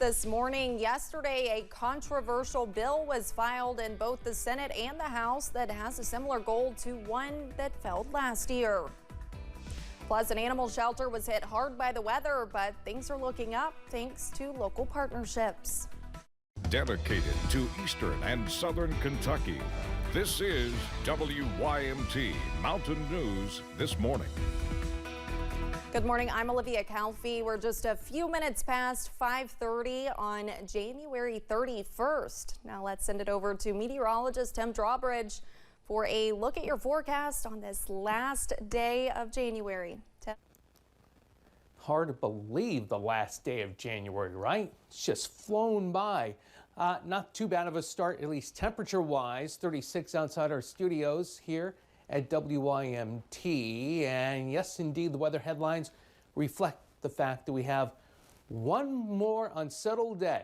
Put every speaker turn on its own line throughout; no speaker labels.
This morning, yesterday, a controversial bill was filed in both the Senate and the House that has a similar goal to one that failed last year. Plus, an animal shelter was hit hard by the weather, but things are looking up thanks to local partnerships.
Dedicated to Eastern and Southern Kentucky, this is WYMT Mountain News This Morning.
Good morning, I'm Olivia Calfee. We're just a few minutes past 5:30 on January 31st. Now let's send it over to meteorologist Tim Drawbridge for a look at your forecast on this last day of January. Tim.
Hard to believe the last day of January, right? It's just flown by. Not too bad of a start, at least temperature-wise. 36 outside our studios here at WYMT. And yes, indeed, the weather headlines reflect the fact that we have one more unsettled day.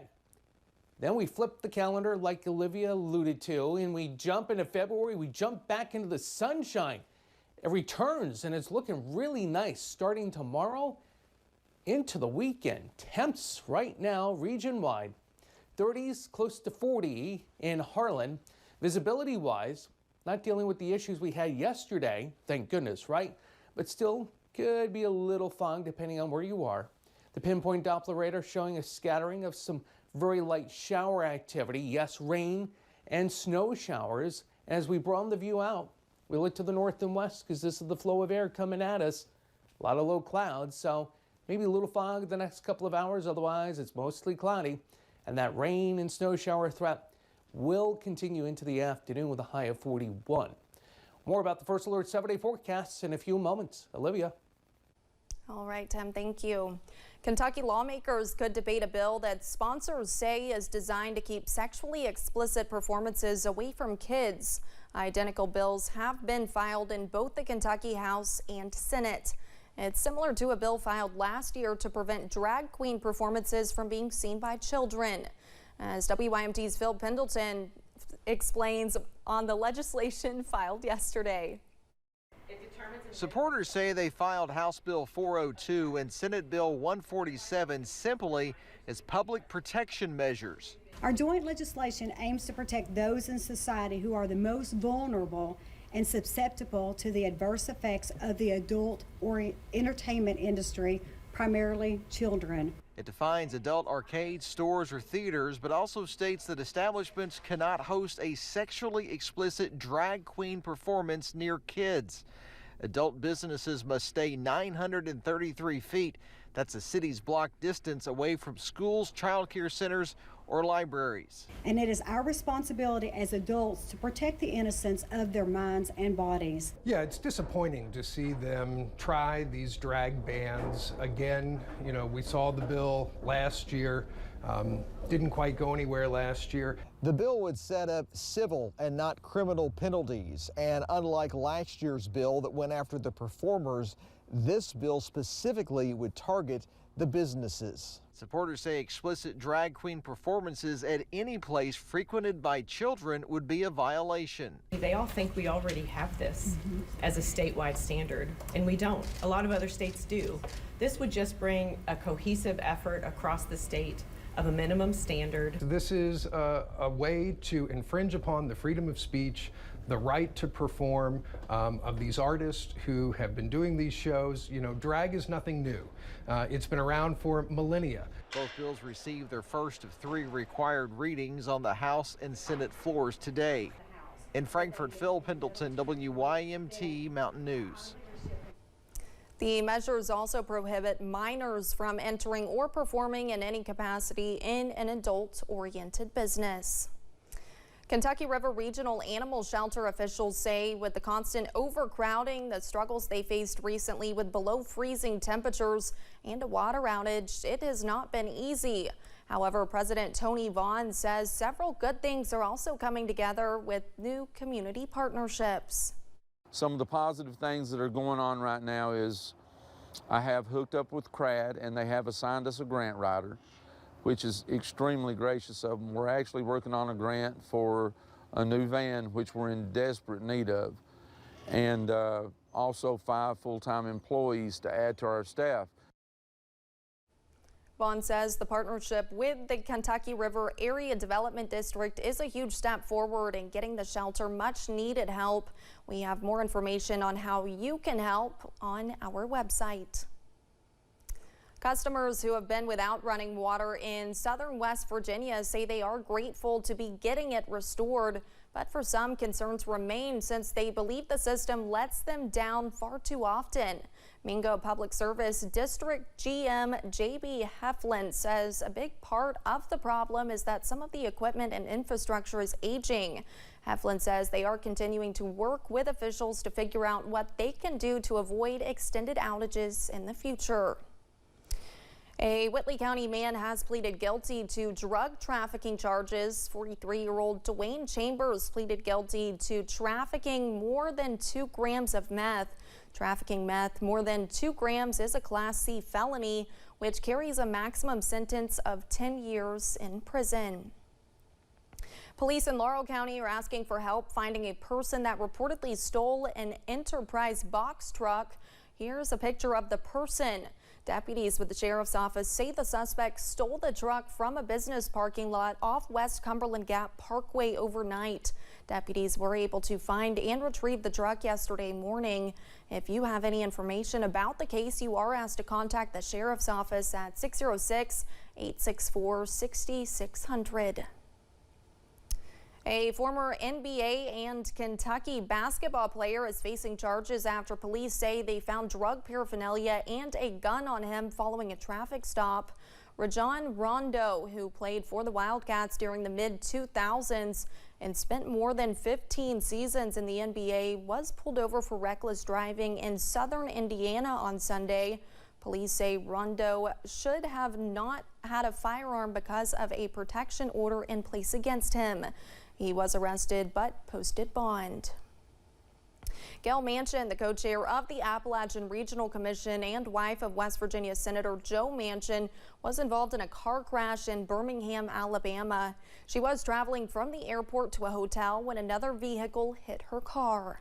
Then we flip the calendar like Olivia alluded to, and we jump into February. We jump back into the sunshine. It returns, and it's looking really nice starting tomorrow into the weekend. Temps right now, region-wide, 30s, close to 40 in Harlan. Visibility-wise, not dealing with the issues we had yesterday, thank goodness, right? But still could be a little fog depending on where you are. The pinpoint Doppler radar showing a scattering of some very light shower activity. Yes, rain and snow showers. As we broaden the view out, we look to the north and west because this is the flow of air coming at us. A lot of low clouds, so maybe a little fog the next couple of hours. Otherwise, it's mostly cloudy. And that rain and snow shower threat will continue into the afternoon with a high of 41. More about the First Alert 7-day forecasts in a few moments. Olivia.
All right, Tim, thank you. Kentucky lawmakers could debate a bill that sponsors say is designed to keep sexually explicit performances away from kids. Identical bills have been filed in both the Kentucky House and Senate. It's similar to a bill filed last year to prevent drag queen performances from being seen by children. As WYMT's Phil Pendleton explains on the legislation filed yesterday.
Supporters say they filed House Bill 402 and Senate Bill 147 simply as public protection measures.
Our joint legislation aims to protect those in society who are the most vulnerable and susceptible to the adverse effects of the adult or entertainment industry, primarily children. It defines adult arcades, stores, or theaters, but also states that establishments cannot host a sexually explicit drag queen performance near kids. Adult businesses must stay 933 feet. That's the city's block distance away from schools, child care centers, or libraries. And it is our responsibility as adults to protect the innocence of their minds and bodies.
Yeah, it's disappointing to see them try these drag bans again. You know, we saw the bill last year, didn't quite go anywhere last year.
The bill would set up civil and not criminal penalties. And unlike last year's bill that went after the performers, this bill specifically would target the businesses. Supporters say explicit drag queen performances at any place frequented by children would be a violation.
They all think we already have this as a statewide standard, and we don't. A lot of other states do. This would just bring a cohesive effort across the state of a minimum standard.
This is a way to infringe upon the freedom of speech, the right to perform of these artists who have been doing these shows. You know, drag is nothing new. It's been around for millennia.
Both bills received their first of 3 required readings on the House and Senate floors today. In Frankfort, Phil Pendleton, WYMT Mountain News.
The measures also prohibit minors from entering or performing in any capacity in an adult-oriented business. Kentucky River Regional Animal Shelter officials say with the constant overcrowding, the struggles they faced recently with below freezing temperatures and a water outage, it has not been easy. However, President Tony Vaughn says several good things are also coming together with new community partnerships.
Some of the positive things that are going on right now is I have hooked up with CRAD and they have assigned us a grant writer, which is extremely gracious of them. We're actually working on a grant for a new van, which we're in desperate need of, and also 5 full-time employees to add to our staff.
Bond says the partnership with the Kentucky River Area Development District is a huge step forward in getting the shelter much needed help. We have more information on how you can help on our website. Customers who have been without running water in southern West Virginia say they are grateful to be getting it restored, but for some, concerns remain since they believe the system lets them down far too often. Mingo Public Service District GM JB Heflin says a big part of the problem is that some of the equipment and infrastructure is aging. Heflin says they are continuing to work with officials to figure out what they can do to avoid extended outages in the future. A Whitley County man has pleaded guilty to drug trafficking charges. 43-year-old Dwayne Chambers pleaded guilty to trafficking more than 2 grams of meth. Trafficking meth more than 2 grams is a Class C felony, which carries a maximum sentence of 10 years in prison. Police in Laurel County are asking for help finding a person that reportedly stole an Enterprise box truck. Here's a picture of the person. Deputies with the sheriff's office say the suspect stole the truck from a business parking lot off West Cumberland Gap Parkway overnight. Deputies were able to find and retrieve the truck yesterday morning. If you have any information about the case, you are asked to contact the sheriff's office at 606-864-6600. A former NBA and Kentucky basketball player is facing charges after police say they found drug paraphernalia and a gun on him following a traffic stop. Rajon Rondo, who played for the Wildcats during the mid-2000s and spent more than 15 seasons in the NBA, was pulled over for reckless driving in southern Indiana on Sunday. Police say Rondo should have not had a firearm because of a protection order in place against him. He was arrested but posted bond. Gail Manchin, the co-chair of the Appalachian Regional Commission and wife of West Virginia Senator Joe Manchin, was involved in a car crash in Birmingham, Alabama. She was traveling from the airport to a hotel when another vehicle hit her car.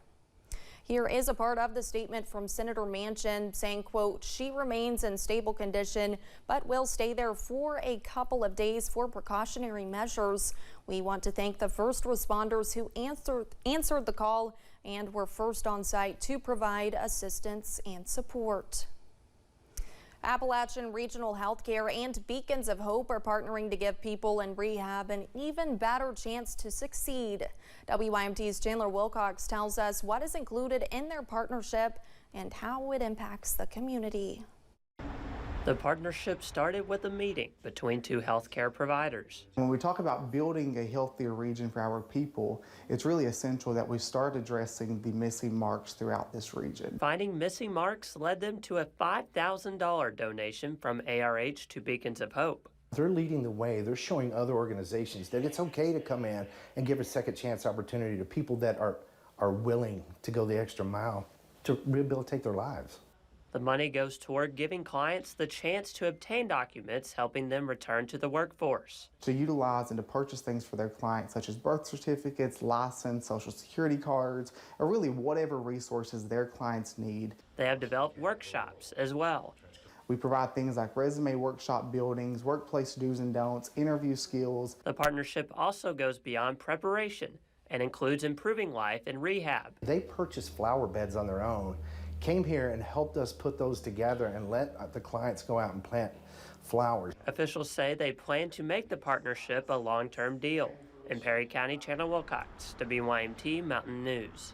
Here is a part of the statement from Senator Manchin saying, quote, "She remains in stable condition, but will stay there for a couple of days for precautionary measures. We want to thank the first responders who answered the call and were first on site to provide assistance and support." Appalachian Regional Healthcare and Beacons of Hope are partnering to give people in rehab an even better chance to succeed. WYMT's Chandler Wilcox tells us what is included in their partnership and how it impacts the community.
The partnership started with a meeting between 2 healthcare providers.
When we talk about building a healthier region for our people, it's really essential that we start addressing the missing marks throughout this region.
Finding missing marks led them to a $5,000 donation from ARH to Beacons of Hope.
They're leading the way. They're showing other organizations that it's okay to come in and give a second chance opportunity to people that are willing to go the extra mile to rehabilitate their lives.
The money goes toward giving clients the chance to obtain documents, helping them return to the workforce.
To utilize and to purchase things for their clients, such as birth certificates, license, social security cards, or really whatever resources their clients need.
They have developed workshops as well.
We provide things like resume workshop buildings, workplace do's and don'ts, interview skills.
The partnership also goes beyond preparation and includes improving life in rehab.
They purchased flower beds on their own, came here and helped us put those together and let the clients go out and plant flowers.
Officials say they plan to make the partnership a long-term deal. In Perry County, Chandler Wilcox, WYMT Mountain News.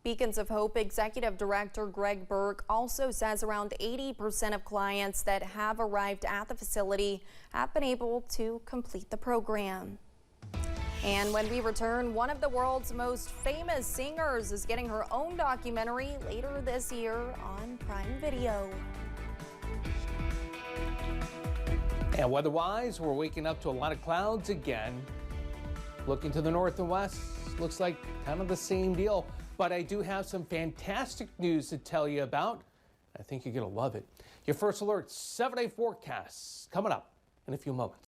Beacons of Hope Executive Director Greg Burke also says around 80% of clients that have arrived at the facility have been able to complete the program. And when we return, one of the world's most famous singers is getting her own documentary later this year on Prime Video.
And weather-wise, we're waking up to a lot of clouds again. Looking to the north and west, looks like kind of the same deal. But I do have some fantastic news to tell you about. I think you're going to love it. Your first alert 7-day forecasts coming up in a few moments.